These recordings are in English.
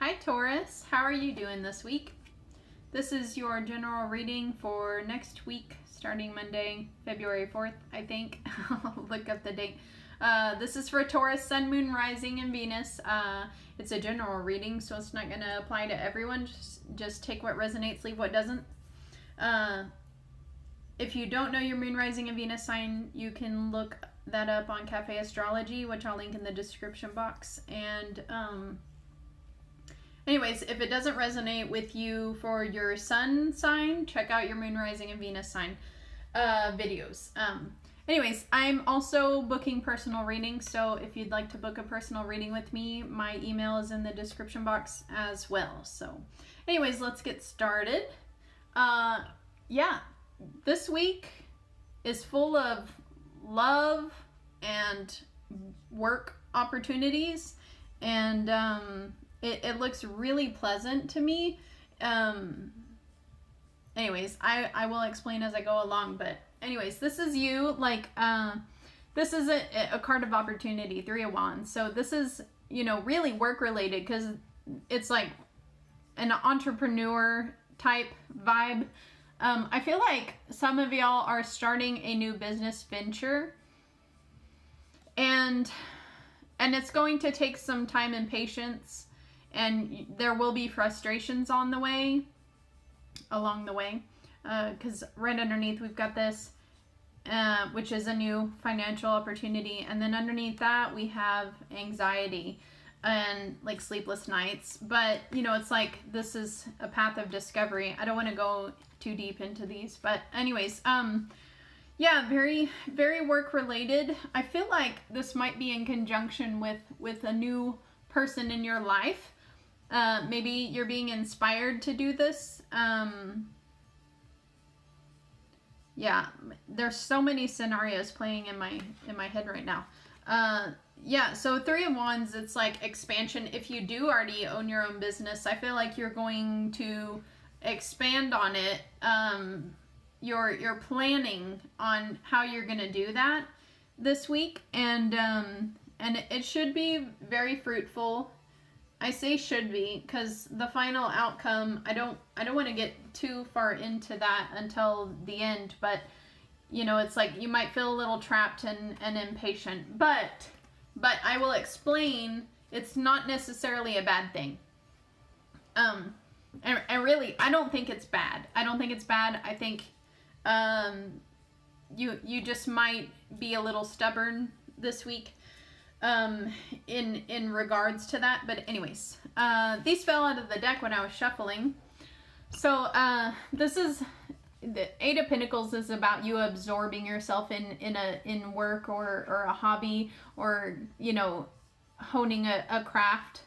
Hi Taurus, how are you doing this week? This is your general reading for next week, starting Monday, February 4th, I think. I'll look up the date. This is for Taurus, Sun, Moon, Rising, and Venus. It's a general reading, so it's not going to apply to everyone. Just take what resonates, leave what doesn't. If you don't know your Moon, Rising, and Venus sign, you can look that up on Cafe Astrology, which I'll link in the description box. And anyways, if it doesn't resonate with you for your Sun sign, check out your Moon, Rising, and Venus sign videos. Anyways, I'm also booking personal readings, so if you'd like to book a personal reading with me, my email is in the description box as well. So anyways, let's get started. Yeah, this week is full of love and work opportunities, and it looks really pleasant to me. Anyways, I will explain as I go along, but anyways, this is you, like, this is a card of opportunity, 3 of Wands. So this is, you know, really work related, because it's like an entrepreneur type vibe. I feel like some of y'all are starting a new business venture, and it's going to take some time and patience, and there will be frustrations along the way, because right underneath we've got this, which is a new financial opportunity, and then underneath that we have anxiety and like sleepless nights. But you know, it's like this is a path of discovery. I don't want to go too deep into these, but anyways, yeah, very, very work related. I feel like this might be in conjunction with a new person in your life. Maybe you're being inspired to do this. Yeah, there's so many scenarios playing in my head right now. Yeah, so 3 of Wands, it's like expansion. If you do already own your own business, I feel like you're going to expand on it. You're planning on how you're going to do that this week, and it should be very fruitful. I say should be because the final outcome, I don't want to get too far into that until the end, but you know, it's like you might feel a little trapped and impatient, but I will explain it's not necessarily a bad thing. And really, I don't think it's bad. I think you just might be a little stubborn this week in regards to that. But anyways, these fell out of the deck when I was shuffling. So this is the 8 of Pentacles is about you absorbing yourself in work or a hobby, or you know, honing a craft,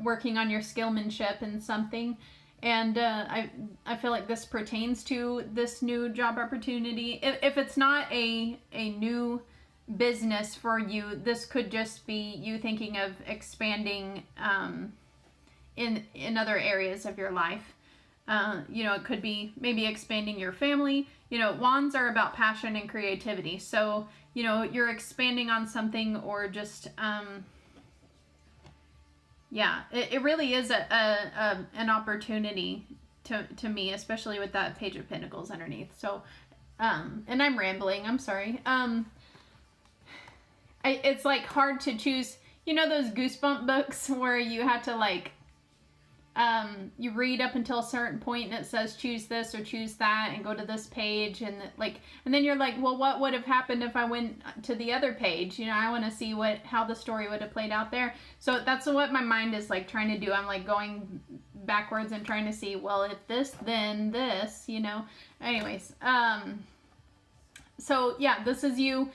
working on your skillmanship in something. And I feel like this pertains to this new job opportunity. If it's not a new business for you, this could just be you thinking of expanding in other areas of your life. You know, it could be maybe expanding your family. You know, Wands are about passion and creativity. So, you know, you're expanding on something, or just, yeah, it really is an opportunity to me, especially with that Page of Pentacles underneath. So, and I'm rambling, I'm sorry. It's like hard to choose, you know, those Goosebump books where you have to like, you read up until a certain point and it says choose this or choose that and go to this page, and then you're like, well, what would have happened if I went to the other page? You know, I want to see how the story would have played out there. So that's what my mind is like trying to do. I'm like going backwards and trying to see, well, if this, then this, you know. Anyways, so yeah, this is you.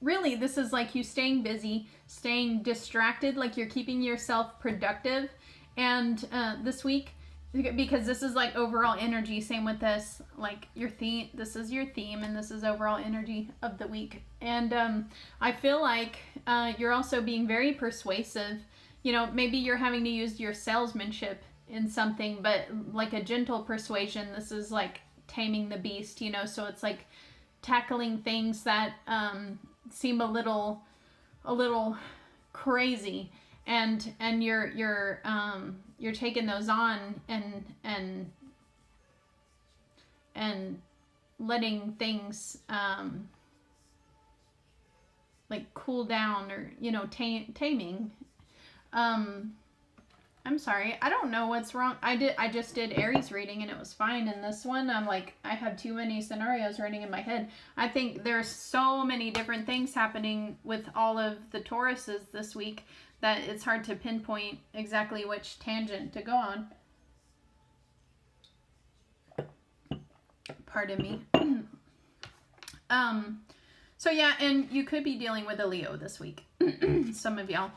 Really, this is like you staying busy, staying distracted, like you're keeping yourself productive. And this week, because this is like overall energy, same with this, like your theme, this is your theme, and this is overall energy of the week. And I feel like you're also being very persuasive. You know, maybe you're having to use your salesmanship in something, but like a gentle persuasion. This is like taming the beast, you know, so it's like tackling things that seem a little crazy, and you're taking those on and letting things like cool down, or taming. I'm sorry, I don't know what's wrong. I just did Aries reading and it was fine, and this one I'm like, I have too many scenarios running in my head. I think there's so many different things happening with all of the Tauruses this week that it's hard to pinpoint exactly which tangent to go on. Pardon me. So yeah, and you could be dealing with a Leo this week. Some of y'all.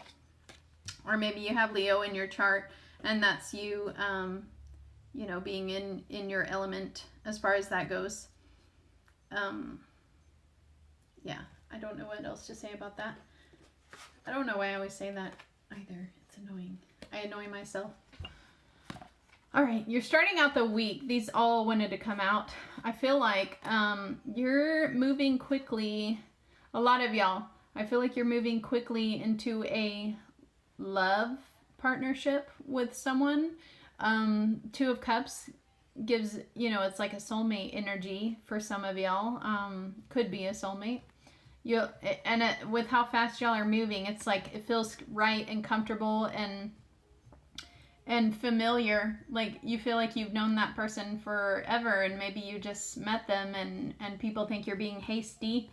Or maybe you have Leo in your chart, and that's you, being in your element as far as that goes. Yeah, I don't know what else to say about that. I don't know why I always say that either. It's annoying. I annoy myself. All right, you're starting out the week. These all wanted to come out. I feel like you're moving quickly. A lot of y'all, I feel like you're moving quickly into a love partnership with someone. Two of Cups gives, it's like a soulmate energy for some of y'all. Could be a soulmate. With how fast y'all are moving, it's like it feels right and comfortable and familiar. Like you feel like you've known that person forever, and maybe you just met them, and people think you're being hasty.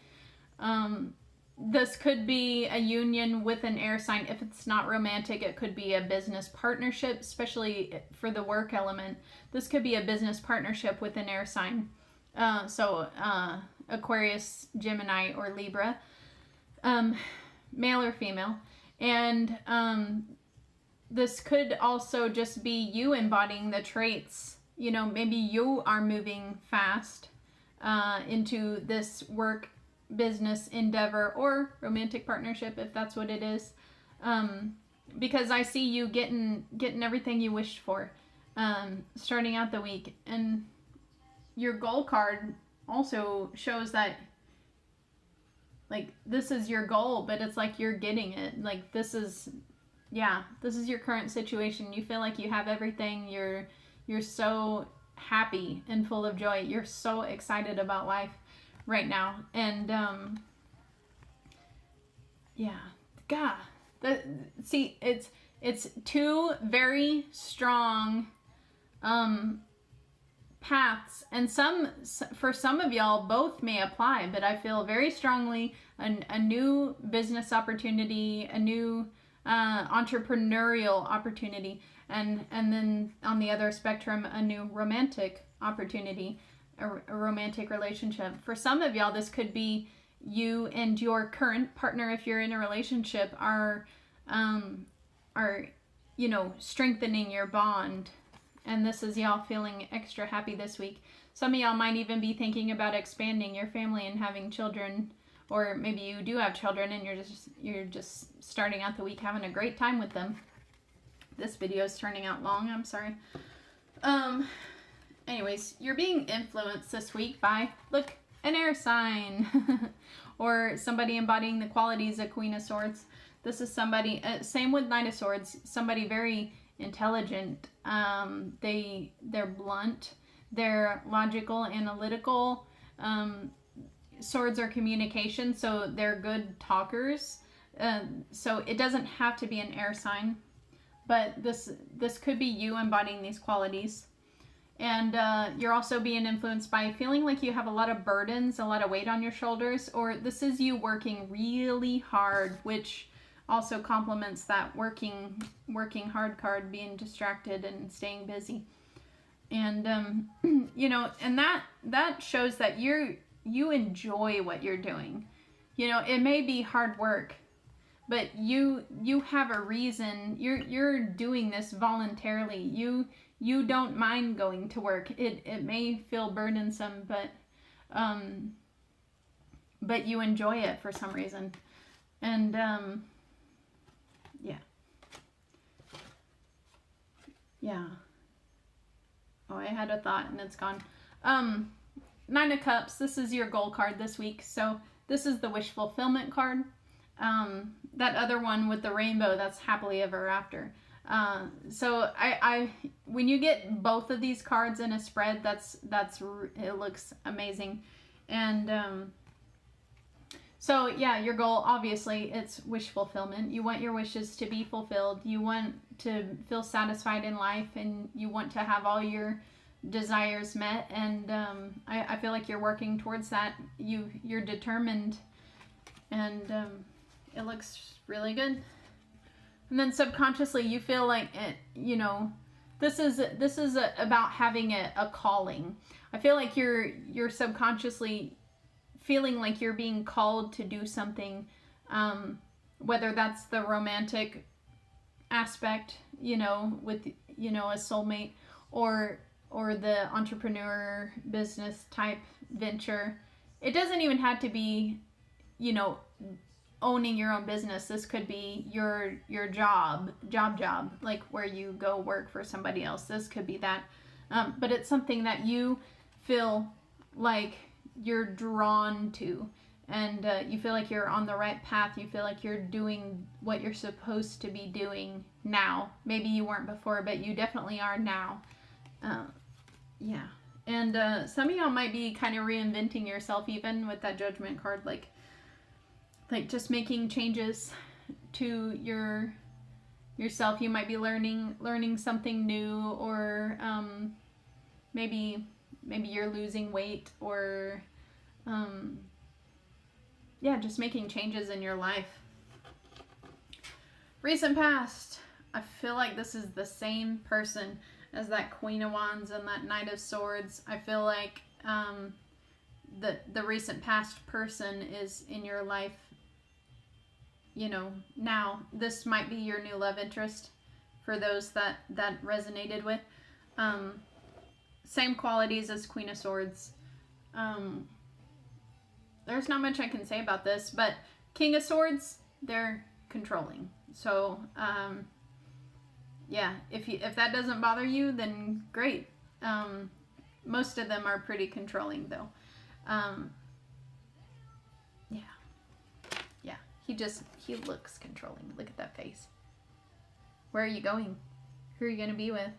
This could be a union with an air sign. If it's not romantic, it could be a business partnership, especially for the work element. This could be a business partnership with an air sign. Aquarius, Gemini, or Libra, male or female. And this could also just be you embodying the traits. Maybe you are moving fast into this work business endeavor or romantic partnership, if that's what it is, because I see you getting everything you wished for starting out the week. And your goal card also shows that, like, this is your goal, but it's like you're getting it. Like, this is your current situation. You feel like you have everything. You're so happy and full of joy. You're so excited about life right now. And it's two very strong paths, and for some of y'all both may apply, but I feel very strongly a new business opportunity, a new entrepreneurial opportunity, and then on the other spectrum, a new romantic opportunity, a romantic relationship. For some of y'all, this could be you and your current partner, if you're in a relationship, are strengthening your bond. And this is y'all feeling extra happy this week. Some of y'all might even be thinking about expanding your family and having children, or maybe you do have children and you're just starting out the week having a great time with them. This video is turning out long, I'm sorry. Anyways, you're being influenced this week by, look, an air sign or somebody embodying the qualities of Queen of Swords. This is somebody, same with Knight of Swords, somebody very intelligent. They're blunt, they're logical, analytical. Swords are communication, so they're good talkers. So it doesn't have to be an air sign, but this could be you embodying these qualities. And you're also being influenced by feeling like you have a lot of burdens, a lot of weight on your shoulders, or this is you working really hard, which also complements that working hard card, being distracted and staying busy. And, and that shows that you enjoy what you're doing. It may be hard work, but you have a reason. You're doing this voluntarily. You don't mind going to work. It may feel burdensome, but you enjoy it for some reason. And yeah. Oh, I had a thought and it's gone. Nine of Cups, this is your goal card this week. So this is the wish fulfillment card. that other one with the rainbow, that's happily ever after. So I when you get both of these cards in a spread, it looks amazing. And so yeah, your goal, obviously, it's wish fulfillment. You want your wishes to be fulfilled. You want to feel satisfied in life, and you want to have all your desires met. And I feel like you're working towards that. You're determined, and it looks really good. And then subconsciously, you feel like it. This is about having a calling. I feel like you're subconsciously feeling like you're being called to do something, whether that's the romantic aspect, with a soulmate, or the entrepreneur business type venture. It doesn't even have to be, owning your own business. This could be your job, like where you go work for somebody else. This could be that. But it's something that you feel like you're drawn to, and you feel like you're on the right path. You feel like you're doing what you're supposed to be doing now. Maybe you weren't before, but you definitely are now. Yeah. And some of y'all might be kind of reinventing yourself, even with that Judgment card, like just making changes to yourself. You might be learning something new, or maybe you're losing weight, or just making changes in your life. Recent past, I feel like this is the same person as that Queen of Wands and that Knight of Swords. I feel like the recent past person is in your life, now. This might be your new love interest for those that resonated with. Same qualities as Queen of Swords. There's not much I can say about this, but King of Swords, they're controlling. So, if that doesn't bother you, then great. Most of them are pretty controlling, though. He looks controlling. Look at that face. Where are you going? Who are you going to be with?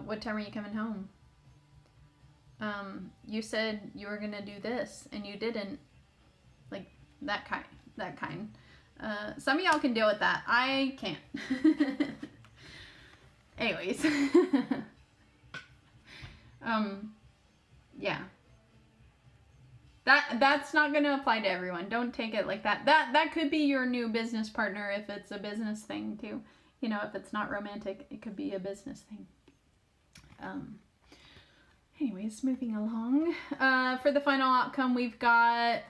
What time are you coming home? You said you were going to do this, and you didn't. Like, that kind. Some of y'all can deal with that. I can't. Anyways. Yeah. That's not going to apply to everyone. Don't take it like that. That could be your new business partner if it's a business thing too. If it's not romantic, it could be a business thing. Anyways, moving along. For the final outcome, we've got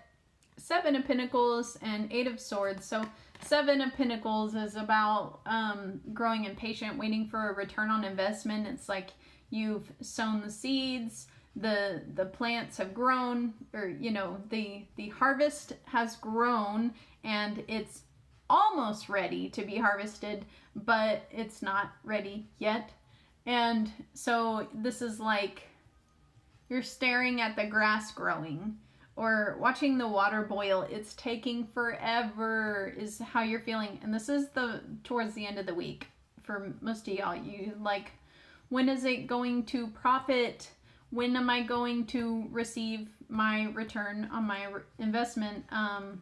7 of Pentacles and 8 of Swords. So 7 of Pentacles is about growing impatient, waiting for a return on investment. It's like you've sown the seeds, the plants have grown, or the harvest has grown, and it's almost ready to be harvested, but it's not ready yet. And so this is like you're staring at the grass growing, or watching the water boil. It's taking forever is how you're feeling. And this is towards the end of the week for most of y'all. You like, when is it going to profit? When am I going to receive my return on my investment? But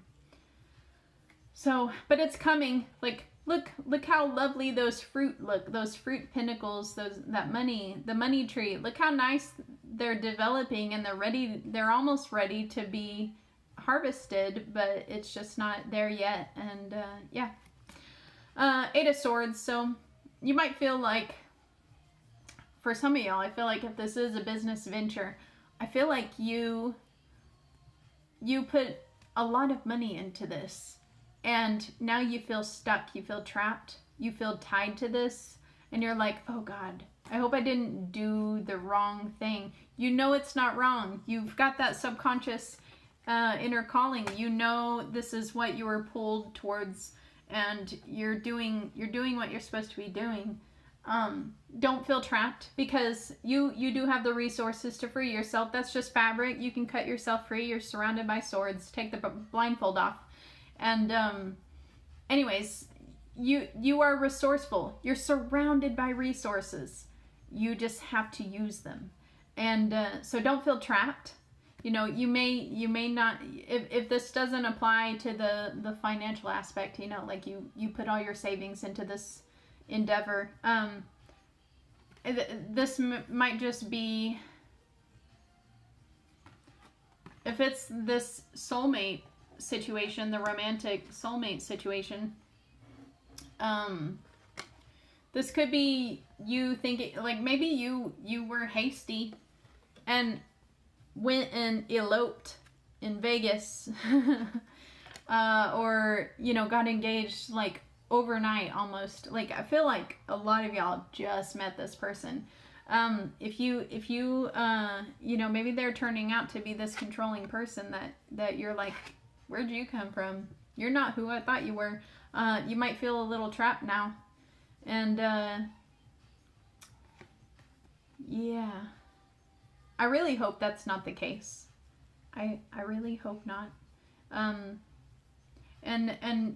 it's coming. Like, look how lovely those fruit look. Those fruit pinnacles, the money tree. Look how nice they're developing, and they're almost ready to be harvested, but it's just not there yet. And 8 of Swords. So you might feel like, for some of y'all, I feel like if this is a business venture, I feel like you put a lot of money into this, and now you feel stuck, you feel trapped, you feel tied to this, and you're like, oh God, I hope I didn't do the wrong thing. It's not wrong. You've got that subconscious inner calling. This is what you were pulled towards, and you're doing what you're supposed to be doing. Don't feel trapped, because you do have the resources to free yourself. That's just fabric. You can cut yourself free. You're surrounded by swords. Take the blindfold off. And anyways, you are resourceful. You're surrounded by resources. You just have to use them. And so don't feel trapped. You know, you may not, if this doesn't apply to the financial aspect, you know, like you put all your savings into this endeavor. This might just be, if it's this soulmate situation, the romantic soulmate situation, this could be you thinking, like, maybe you were hasty and went and eloped in Vegas, or, you know, got engaged like overnight almost. Like, I feel like a lot of y'all just met this person. If you you know, maybe they're turning out to be this controlling person that you're like, where'd you come from? You're not who I thought you were. You might feel a little trapped now. And, yeah, I really hope that's not the case. I really hope not. And,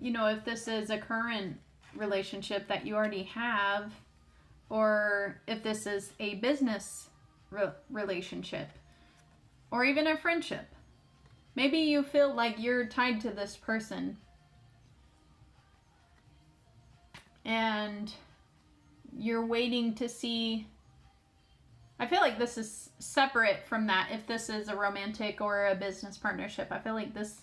you know, if this is a current relationship that you already have, or if this is a business relationship, or even a friendship, maybe you feel like you're tied to this person and you're waiting to see. I feel like this is separate from that. If this is a romantic or a business partnership, I feel like this,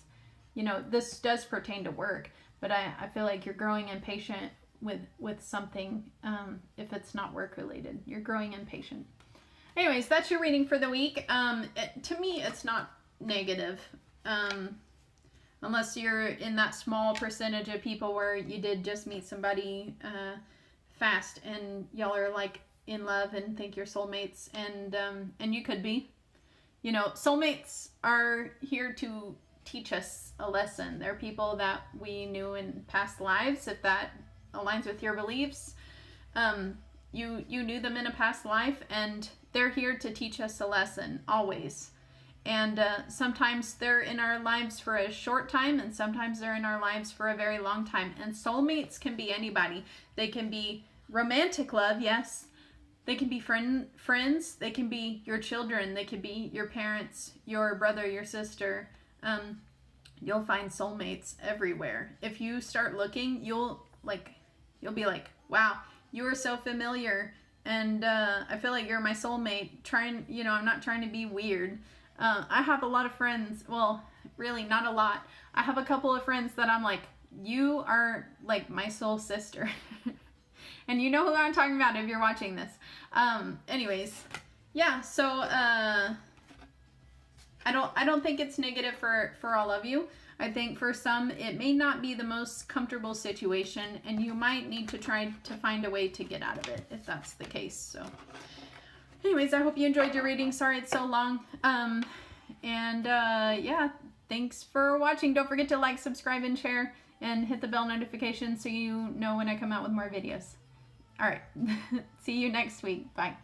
you know, this does pertain to work, but I feel like you're growing impatient with something. If it's not work related, you're growing impatient. Anyways, that's your reading for the week. To me, it's not negative. Unless you're in that small percentage of people where you did just meet somebody fast and y'all are like in love and think you're soulmates, and you could be. You know, soulmates are here to teach us a lesson. They're people that we knew in past lives, if that aligns with your beliefs. You knew them in a past life, and they're here to teach us a lesson, always. And sometimes they're in our lives for a short time, and sometimes they're in our lives for a very long time. And soulmates can be anybody. They can be romantic love, yes. They can be friends. They can be your children. They can be your parents, your brother, your sister. You'll find soulmates everywhere. If you start looking, you'll be like, wow, you are so familiar. And I feel like you're my soulmate. I'm not trying to be weird. I have a lot of friends. Well, really not a lot. I have a couple of friends that I'm like, you are like my soul sister. And you know who I'm talking about if you're watching this. Anyways, yeah, so I don't think it's negative for all of you. I think for some it may not be the most comfortable situation, and you might need to try to find a way to get out of it if that's the case. So anyways, I hope you enjoyed your reading. Sorry it's so long. Yeah, thanks for watching. Don't forget to like, subscribe, and share, and hit the bell notification so you know when I come out with more videos. All right. See you next week. Bye.